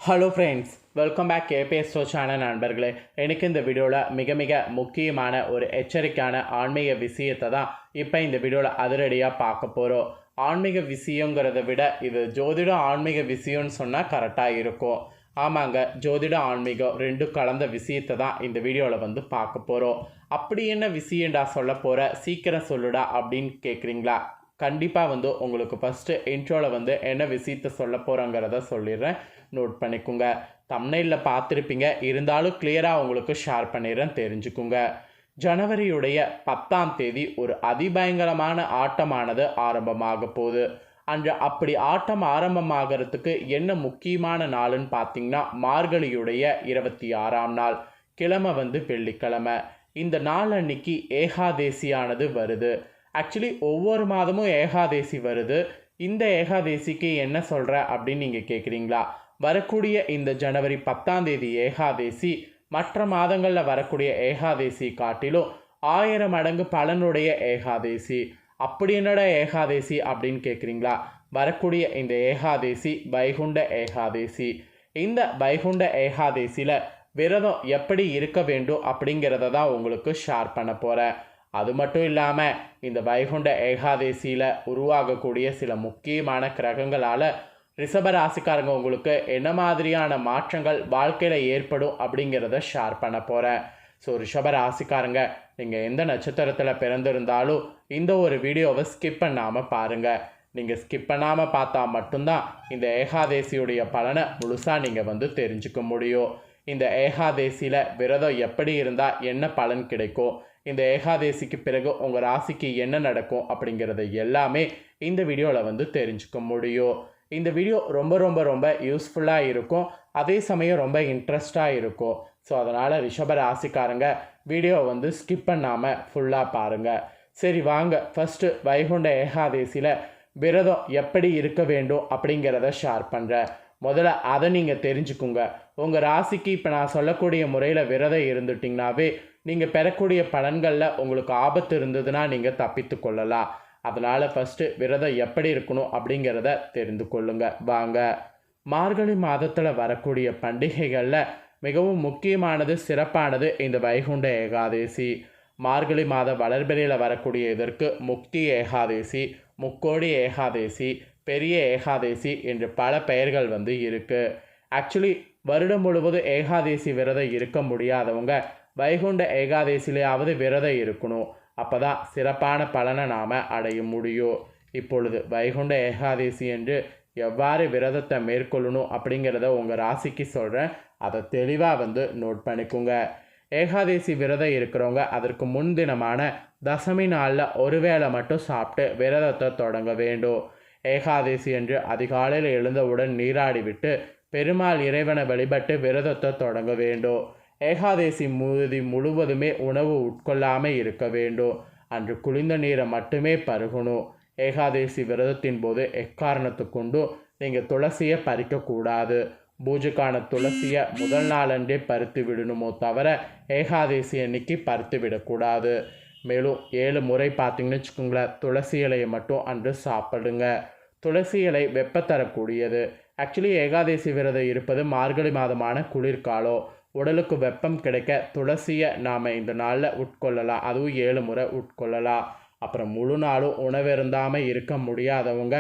Hello friends, welcome back கேபிஎஸ்டோ channel நண்பர்களே. எனக்கு இந்த வீடியோவில் மிக முக்கியமான ஒரு எச்சரிக்கையான ஆன்மீக விஷயத்தை தான் இப்போ இந்த வீடியோவில் அதிரடியாக பார்க்க போகிறோம். ஆன்மீக விஷயங்கிறத விட இது ஜோதிட ஆன்மீக விஷயம்னு சொன்னால் கரெக்டாக இருக்கும். ஆமாங்க, ஜோதிட ஆன்மீகம் ரெண்டும் கலந்த விஷயத்தை தான் இந்த வீடியோவில் பார்க்க போகிறோம். அப்படி என்ன விஷயம்டா சொல்ல போகிற, சீக்கிரம் சொல்லுடா அப்படின்னு கேட்குறீங்களா? கண்டிப்பாக உங்களுக்கு ஃபஸ்ட்டு இன்ட்ரோவில் என்ன விஷயத்தை சொல்ல போகிறோங்கிறத சொல்லிடுறேன், நோட் பண்ணிக்கோங்க. தம்ப்நெயிலில் பார்த்துருப்பீங்க, இருந்தாலும் கிளியராக உங்களுக்கு ஷேர் பண்ணிடுறேன், தெரிஞ்சுக்குங்க. ஜனவரியுடைய 10ஆம் தேதி ஒரு அதிபயங்கரமான ஆட்டமானது ஆரம்பமாக போகுது. அன்று அப்படி ஆட்டம் ஆரம்பமாகிறதுக்கு என்ன முக்கியமான நாளுன்னு பார்த்தீங்கன்னா, மார்கழியுடைய 26ஆம் நாள், கிழமை வெள்ளிக்கிழமை. இந்த நாள் அன்னைக்கு ஏகாதேசியானது வருது. ஆக்சுவலி ஒவ்வொரு மாதமும் ஏகாதேசி வருது. இந்த ஏகாதேசிக்கு என்ன சொல்கிற அப்படின்னு நீங்கள் கேட்குறீங்களா? வரக்கூடிய இந்த ஜனவரி 10ஆம் தேதி ஏகாதேசி மற்ற மாதங்களில் வரக்கூடிய ஏகாதேசி காட்டிலும் 1000 மடங்கு பலனுடைய ஏகாதேசி. அப்படி என்னடா ஏகாதேசி அப்படின்னு கேட்குறீங்களா? வரக்கூடிய இந்த ஏகாதேசி வைகுண்ட ஏகாதேசி. இந்த வைகுண்ட ஏகாதேசியில் விரதம் எப்படி இருக்க வேண்டும் அப்படிங்கிறத தான் உங்களுக்கு ஷேர் பண்ண போகிறேன். அது மட்டும் இல்லாமல் இந்த வைகுண்ட ஏகாதேசியில் உருவாகக்கூடிய சில முக்கியமான கிரகங்களால் ரிஷபராசிக்காரங்க உங்களுக்கு என்ன மாதிரியான மாற்றங்கள் வாழ்க்கையில் ஏற்படும் அப்படிங்கிறத ஷேர் பண்ண போகிறேன். ஸோ ரிஷபராசிக்காரங்க, நீங்கள் எந்த நட்சத்திரத்தில் பிறந்திருந்தாலும் இந்த ஒரு வீடியோவை ஸ்கிப் பண்ணாமல் பாருங்கள். நீங்கள் ஸ்கிப் பண்ணாமல் பார்த்தா மட்டும்தான் இந்த ஏகாதேசியுடைய பலனை முழுசாக நீங்கள் தெரிஞ்சுக்க முடியும். இந்த ஏகாதேசியில் விரதம் எப்படி இருந்தால் என்ன பலன் கிடைக்கும், இந்த ஏகாதேசிக்கு பிறகு உங்கள் ராசிக்கு என்ன நடக்கும் அப்படிங்கிறத எல்லாமே இந்த வீடியோவில் தெரிஞ்சுக்க முடியும். இந்த வீடியோ ரொம்ப யூஸ்ஃபுல்லாக இருக்கும், அதே சமயம் ரொம்ப இன்ட்ரெஸ்டாக இருக்கும். ஸோ அதனால் ரிஷப ராசிக்காரங்க வீடியோவை ஸ்கிப் பண்ணாமல் ஃபுல்லாக பாருங்கள். சரி வாங்க, ஃபஸ்ட்டு வைகுண்ட ஏகாதேசியில் விரதம் எப்படி இருக்க வேண்டும் அப்படிங்கிறத ஷேர் பண்ணுறேன். முதல்ல அதை நீங்கள் தெரிஞ்சுக்குங்க. உங்கள் ராசிக்கு இப்போ நான் சொல்லக்கூடிய முறையில் விரதம் இருந்துட்டிங்கனாவே நீங்கள் பெறக்கூடிய பலன்களில் உங்களுக்கு ஆபத்து இருந்ததுன்னா நீங்கள் தப்பித்து கொள்ளலாம். அதனால் ஃபஸ்ட்டு விரதம் எப்படி இருக்கணும் அப்படிங்கிறத தெரிந்து கொள்ளுங்க. வாங்க, மார்கழி மாதத்தில் வரக்கூடிய பண்டிகைகளில் மிகவும் முக்கியமானது, சிறப்பானது இந்த வைகுண்ட ஏகாதேசி. மார்கழி மாத வளர்பிறையில் வரக்கூடிய இதற்கு முக்தி ஏகாதேசி, முக்கோடி ஏகாதேசி, பெரிய ஏகாதேசி என்று பல பெயர்கள் இருக்குது. ஆக்சுவலி வருடம் முழுவதும் ஏகாதேசி விரதம் இருக்க முடியாதவங்க வைகுண்ட ஏகாதேசிலையாவது விரதம் இருக்கணும். அப்போ தான் சிறப்பான பலனை நாம் அடைய முடியும். இப்பொழுது வைகுண்ட ஏகாதேசி என்று எவ்வாறு விரதத்தை மேற்கொள்ளணும் அப்படிங்கிறத உங்கள் ராசிக்கு சொல்கிறேன், அதை தெளிவாக நோட் பண்ணிக்கோங்க. ஏகாதேசி விரதம் இருக்கிறவங்க அதற்கு முன்தினமான தசமி நாளில் ஒரு வேளை மட்டும் சாப்பிட்டு விரதத்தை தொடங்க வேண்டும். ஏகாதேசி என்று அதிகாலையில் எழுந்தவுடன் நீராடிவிட்டு பெருமாள் இறைவனை வழிபட்டு விரதத்தை தொடங்க வேண்டும். ஏகாதேசி முழுவதுமே உணவு உட்கொள்ளாமல் இருக்க வேண்டும். அன்று குளிர்ந்த நீரை மட்டுமே பருகணும். ஏகாதேசி விரதத்தின் போது எக்காரணத்து கொண்டும் நீங்கள் துளசியை பறிக்கக்கூடாது. பூஜைக்கான துளசியை முதல் நாளன்றே பறித்து விடணுமோ தவிர ஏகாதேசி அன்னைக்கு பறித்து விடக்கூடாது. மேலும் 7 முறை பார்த்தீங்கன்னு வச்சுக்கோங்களேன், துளசி இலையை மட்டும் அன்று சாப்பிடுங்க. துளசி இலை வெப்ப தரக்கூடியது. ஆக்சுவலி ஏகாதேசி விரதம் இருப்பது மார்கழி மாதமான குளிர்காலம். உடலுக்கு வெப்பம் கிடைக்க துளசியை நாம் இந்த நாளில் உட்கொள்ளலாம். அதுவும் 7 முறை உட்கொள்ளலாம். அப்புறம் முழு நாளும் உணவு இருந்தாமல் இருக்க முடியாதவங்க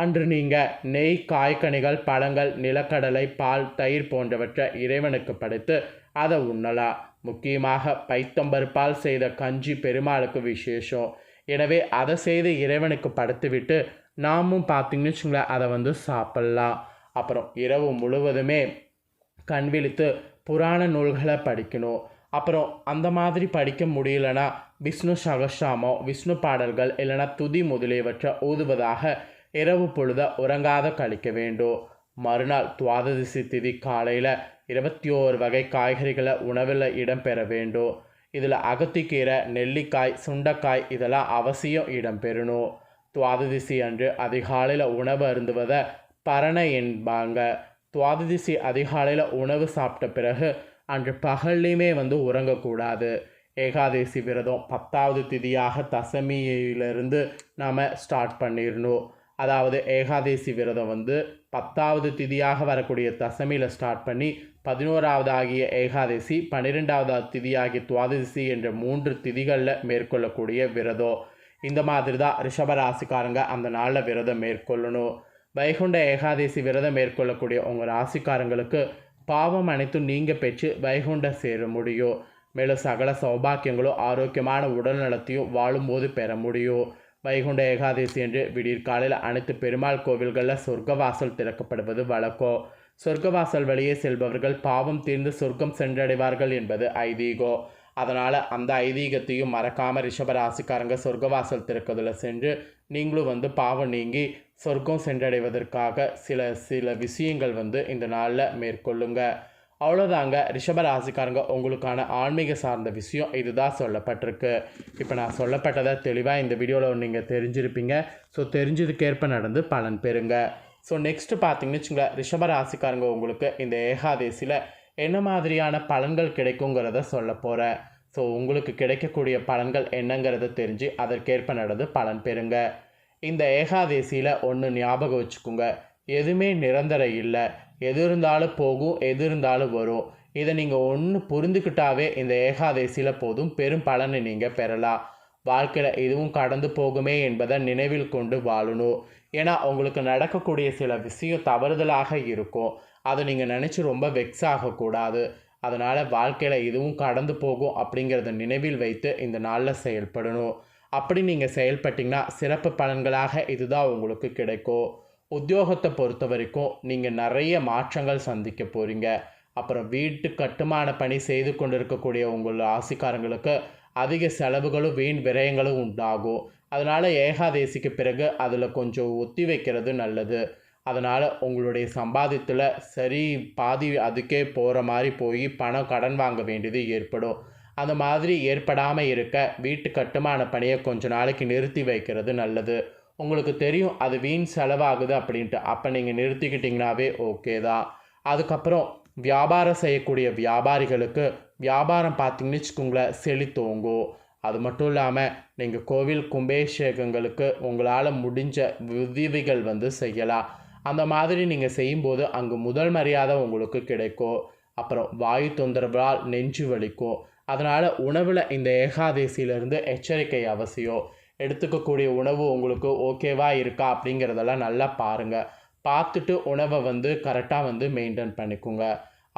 அன்று நீங்கள் நெய், காய்கனிகள், பழங்கள், நிலக்கடலை, பால், தயிர் போன்றவற்றை இறைவனுக்கு படைத்து அதை உண்ணலாம். முக்கியமாக பைத்தம்பருப்பால் செய்த கஞ்சி பெருமாளுக்கு விசேஷம். எனவே அதை செய்து இறைவனுக்கு படைத்துவிட்டு நாமும் பார்த்திங்கன்னு வச்சுங்களேன் அதை சாப்பிட்லாம். அப்புறம் இரவு முழுவதுமே கண் விழித்து புராண நூல்களை படிக்கணும். அப்புறம் அந்த மாதிரி படிக்க முடியலனா விஷ்ணு சகஸ்ரநாமம், விஷ்ணு பாடல்கள் இல்லைனா துதி முதலியவற்றை ஓதுவதாக இரவு பொழுத உறங்காத கழிக்க வேண்டும். மறுநாள் துவாதசி திதி காலையில் 21 வகை காய்கறிகளை உணவில் இடம்பெற வேண்டும். இதில் அகத்திக்கீரை, நெல்லிக்காய், சுண்டைக்காய் இதெல்லாம் அவசியம் இடம்பெறணும். துவாதசி அன்று அதிகாலையில் உணவு அருந்துவதை பரணை என்பாங்க. துவாதசி அதிகாலையில் உணவு சாப்பிட்ட பிறகு அன்று பகல்லையுமே உறங்கக்கூடாது. ஏகாதேசி விரதம் 10வது திதியாக தசமியிலிருந்து நாம் ஸ்டார்ட் பண்ணிடணும். அதாவது ஏகாதேசி விரதம் வந்து 10வது திதியாக வரக்கூடிய தசமியில் ஸ்டார்ட் பண்ணி 11வது ஆகிய ஏகாதேசி 12வது திதியாகிய துவாதசி என்ற 3 திதிகளில் மேற்கொள்ளக்கூடிய விரதம். இந்த மாதிரி தான் ரிஷபராசிக்காரங்க அந்த நாளில் விரதம் மேற்கொள்ளணும். வைகுண்ட ஏகாதேசி விரதம் மேற்கொள்ளக்கூடிய உங்கள் ராசிக்காரங்களுக்கு பாவம் அனைத்தும் நீங்க பெற்று வைகுண்ட சேர முடியும். மேலும் சகல சௌபாக்கியங்களும் ஆரோக்கியமான உடல் நலத்தையும் வாழும்போது பெற முடியும். வைகுண்ட ஏகாதசி என்று விடியற்காலையில் அனைத்து பெருமாள் கோவில்களில் சொர்க்கவாசல் திறக்கப்படுவது வழக்கம். சொர்க்கவாசல் வழியே செல்பவர்கள் பாவம் தீர்ந்து சொர்க்கம் சென்றடைவார்கள் என்பது ஐதீகம். அதனால் அந்த ஐதீகத்தையும் மறக்காமல் ரிஷபராசிக்காரங்க சொர்க்கவாசல் திறக்கிறதுல சென்று நீங்களும் வந்து பாவம் நீங்கி சொர்க்கம் சென்றடைவதற்காக சில விஷயங்கள் வந்து இந்த நாளில் மேற்கொள்ளுங்க. அவ்வளோதாங்க ரிஷபராசிக்காரங்க உங்களுக்கான ஆன்மீக சார்ந்த விஷயம் இதுதான் சொல்லப்பட்டிருக்கு. இப்போ நான் சொல்லப்பட்டதை தெளிவாக இந்த வீடியோவில் நீங்கள் தெரிஞ்சிருப்பீங்க. ஸோ தெரிஞ்சதுக்கேற்ப நடந்து பலன் பெறுங்க. ஸோ நெக்ஸ்ட்டு பார்த்தீங்கன்னு வச்சுங்களேன், ரிஷபராசிக்காரங்க உங்களுக்கு இந்த ஏகாதேசியில் என்ன மாதிரியான பலன்கள் கிடைக்குங்கிறத சொல்ல போகிறேன். ஸோ உங்களுக்கு கிடைக்கக்கூடிய பலன்கள் என்னங்கிறத தெரிஞ்சு அதற்கேற்ப நடந்து பலன் பெறுங்க. இந்த ஏகாதேசியில் ஒன்று ஞாபகம் வச்சுக்கோங்க, எதுவுமே நிரந்தரம் இல்லை. எது இருந்தாலும் போகும், எது இருந்தாலும் வரும். இதை நீங்கள் ஒன்று புரிந்துக்கிட்டாவே இந்த ஏகாதேசியில் போதும் பெரும் பலனை நீங்கள் பெறலாம். வாழ்க்கையில் இதுவும் கடந்து போகுமே என்பதை நினைவில் கொண்டு வாழணும். ஏன்னா உங்களுக்கு நடக்கக்கூடிய சில விஷயம் தவறுதலாக இருக்கும். அதை நீங்கள் நினச்சி ரொம்ப வெக்ஸ் ஆகக்கூடாது. அதனால் வாழ்க்கையில் இதுவும் கடந்து போகும் அப்படிங்கிறத நினைவில் வைத்து இந்த நாளில் செயல்படணும். அப்படி நீங்கள் செயல்பட்டிங்கன்னா சிறப்பு பலன்களாக இதுதான் உங்களுக்கு கிடைக்கும். உத்தியோகத்தை பொறுத்த வரைக்கும் நீங்கள் நிறைய மாற்றங்கள் சந்திக்க போகிறீங்க. அப்புறம் வீட்டு கட்டுமான பணி செய்து கொண்டு இருக்கக்கூடிய உங்கள் ராசிக்காரங்களுக்கு அதிக செலவுகளும் வீண் விரயங்களும் உண்டாகும். அதனால் ஏகாதேசிக்கு பிறகு அதில் கொஞ்சம் ஒத்தி வைக்கிறது நல்லது. அதனால் உங்களுடைய சம்பாதியத்தில் சரி பாதி அதுக்கே போகிற மாதிரி போய் பணம் கடன் வாங்க வேண்டியது ஏற்படும். அந்த மாதிரி ஏற்படாமல் இருக்க வீட்டு கட்டுமான பணியை கொஞ்ச நாளைக்கு நிறுத்தி வைக்கிறது நல்லது. உங்களுக்கு தெரியும் அது வீண் செலவாகுது அப்படின்ட்டு, அப்போ நீங்கள் நிறுத்திக்கிட்டிங்கனாவே ஓகே தான். அதுக்கப்புறம் வியாபாரம் செய்யக்கூடிய வியாபாரிகளுக்கு வியாபாரம் பார்த்திங்கன்னு வச்சுக்கோங்களேன் செழித்தோங்கும். அது மட்டும் இல்லாமல் நீங்கள் கோவில் கும்பாபிஷேகங்களுக்கு உங்களால் முடிஞ்ச உதவிகள் வந்து செய்யலாம். அந்த மாதிரி நீங்கள் செய்யும்போது அங்கு முதல் மரியாதை உங்களுக்கு கிடைக்கும். அப்புறம் வாயு தொந்தரவால் நெஞ்சு வலிக்கும். அதனால் உணவில் இந்த ஏகாதேசியிலேருந்து எச்சரிக்கை அவசியம். எடுத்துக்கக்கூடிய உணவு உங்களுக்கு ஓகேவா இருக்கா அப்படிங்கிறதெல்லாம் நல்லா பாருங்கள். பார்த்துட்டு உணவை வந்து கரெக்டாக வந்து மெயின்டைன் பண்ணிக்கோங்க.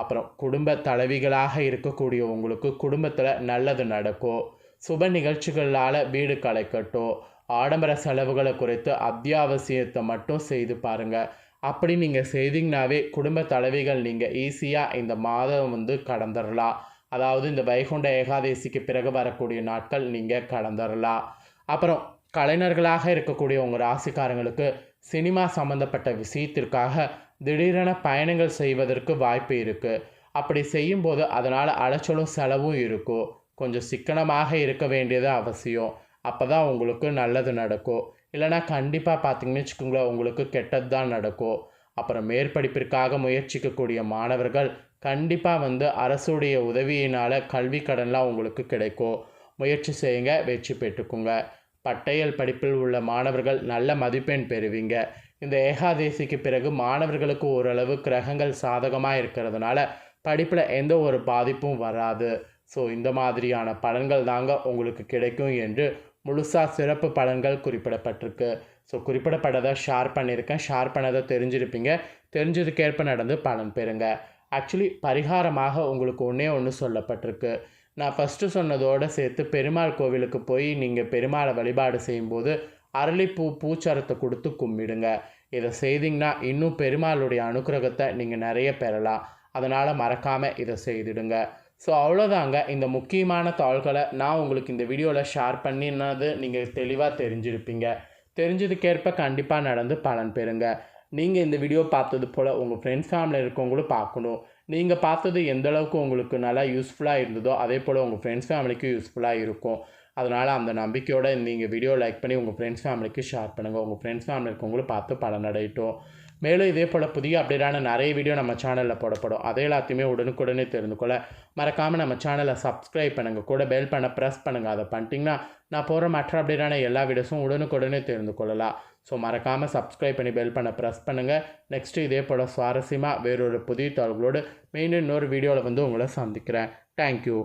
அப்புறம் குடும்ப தலைவிகளாக இருக்கக்கூடிய உங்களுக்கு குடும்பத்தில் நல்லது நடக்கும். சுப நிகழ்ச்சிகளால் வீடு களைக்கட்டும். ஆடம்பர செலவுகளை குறைத்து அத்தியாவசியத்தை மட்டும் செய்து பாருங்கள். அப்படி நீங்கள் செய்தீங்கன்னாவே குடும்ப தலைவிகள் நீங்கள் ஈஸியாக இந்த மாதம் வந்து கடந்துடலாம். அதாவது இந்த வைகுண்ட ஏகாதேசிக்கு பிறகு வரக்கூடிய நாட்கள் நீங்கள் கடந்துடலாம். அப்புறம் கலைஞர்களாக இருக்கக்கூடிய உங்கள் ராசிக்காரங்களுக்கு சினிமா சம்மந்தப்பட்ட விஷயத்திற்காக திடீரென பயணங்கள் செய்வதற்கு வாய்ப்பு இருக்குது. அப்படி செய்யும்போது அதனால் அலைச்சலும் செலவும் இருக்கும். கொஞ்சம் சிக்கனமாக இருக்க வேண்டியது அவசியம். அப்போ தான் உங்களுக்கு நல்லது நடக்கும். இல்லைனா கண்டிப்பாக பார்த்தீங்கன்னு வச்சுக்கோங்களேன் உங்களுக்கு கெட்டது தான் நடக்கும். அப்புறம் மேற்படிப்பிற்காக முயற்சிக்கக்கூடிய மாணவர்கள் கண்டிப்பாக வந்து அரசுடைய உதவியினால் கல்வி கடன்லாம் உங்களுக்கு கிடைக்கும். முயற்சி செய்யுங்க, வெற்றி பெற்றுக்குங்க. பட்டையல் படிப்பில் உள்ள மாணவர்கள் நல்ல மதிப்பெண் பெறுவீங்க. இந்த ஏகாதேசிக்கு பிறகு மாணவர்களுக்கு ஓரளவு கிரகங்கள் சாதகமாக இருக்கிறதுனால படிப்பில் எந்த ஒரு பாதிப்பும் வராது. ஸோ இந்த மாதிரியான பலன்கள் தாங்க உங்களுக்கு கிடைக்கும் என்று முழுசாக சிறப்பு பலன்கள் குறிப்பிடப்பட்டிருக்கு. ஸோ குறிப்பிடப்பட்டதை ஷேர் பண்ணியிருக்கேன். ஷேர் பண்ணதை தெரிஞ்சிருப்பீங்க. தெரிஞ்சதுக்கேற்ப நடந்து பலன் பெறுங்க. ஆக்சுவலி பரிகாரமாக உங்களுக்கு ஒன்று சொல்லப்பட்டிருக்கு. நான் ஃபஸ்ட்டு சொன்னதோடு சேர்த்து பெருமாள் கோவிலுக்கு போய் நீங்கள் பெருமாளை வழிபாடு செய்யும்போது அரளிப்பூ பூச்சரத்தை கொடுத்து கும்பிடுங்க. இதை செய்திங்கன்னா இன்னும் பெருமாளுடைய அனுக்கிரகத்தை நீங்கள் நிறைய பெறலாம். அதனால் மறக்காமல் இதை செய்திடுங்க. ஸோ அவ்வளோதாங்க. இந்த முக்கியமான தாள்களை நான் உங்களுக்கு இந்த வீடியோவில் ஷேர் பண்ணினது நீங்கள் தெளிவாக தெரிஞ்சிருப்பீங்க. தெரிஞ்சதுக்கேற்ப கண்டிப்பாக நடந்து பலன் பெறுங்க. நீங்கள் இந்த வீடியோ பார்த்தது போல் உங்கள் ஃப்ரெண்ட்ஸ் ஃபேமிலியில் இருக்கவங்களும் பார்க்கணும். நீங்கள் பார்த்தது எந்தளவுக்கு உங்களுக்கு நல்லா யூஸ்ஃபுல்லாக இருந்ததோ அதே போல் உங்கள் ஃப்ரெண்ட்ஸ் ஃபேமிலிக்கு யூஸ்ஃபுல்லாக இருக்கும். அதனால் அந்த நம்பிக்கையோடு நீங்கள் வீடியோ லைக் பண்ணி உங்கள் ஃப்ரெண்ட்ஸ் ஃபேமிலிக்கு ஷேர் பண்ணுங்கள். உங்கள் ஃப்ரெண்ட்ஸ் ஃபேமிலி இருக்கவங்களும் பார்த்து பலனடையட்டும். மேலும் இதே போல் புதிய அப்டேட்டான நிறைய வீடியோ நம்ம சேனலில் போடப்படும். அதே எல்லாத்தையுமே உடனுக்குடனே தெரிந்து கொள்ள மறக்காமல் நம்ம சேனலை சப்ஸ்கிரைப் பண்ணுங்கள். கூட பெல் பண்ண ப்ரெஸ் பண்ணுங்கள். அதை பண்ணிட்டீங்கன்னா நான் போகிற மற்ற அப்டேட்டான எல்லா வீடியோஸும் உடனுக்குடனே தெரிந்து கொள்ளலாம். ஸோ மறக்காமல் சப்ஸ்கிரைப் பண்ணி பெல் பண்ண ப்ரெஸ் பண்ணுங்கள். நெக்ஸ்ட்டு இதே போல் சுவாரஸ்யமாக வேறொரு புதிய தகவலோடு மீண்டும் இன்னொரு வீடியோவில் வந்து உங்களை சந்திக்கிறேன். தேங்க்யூ.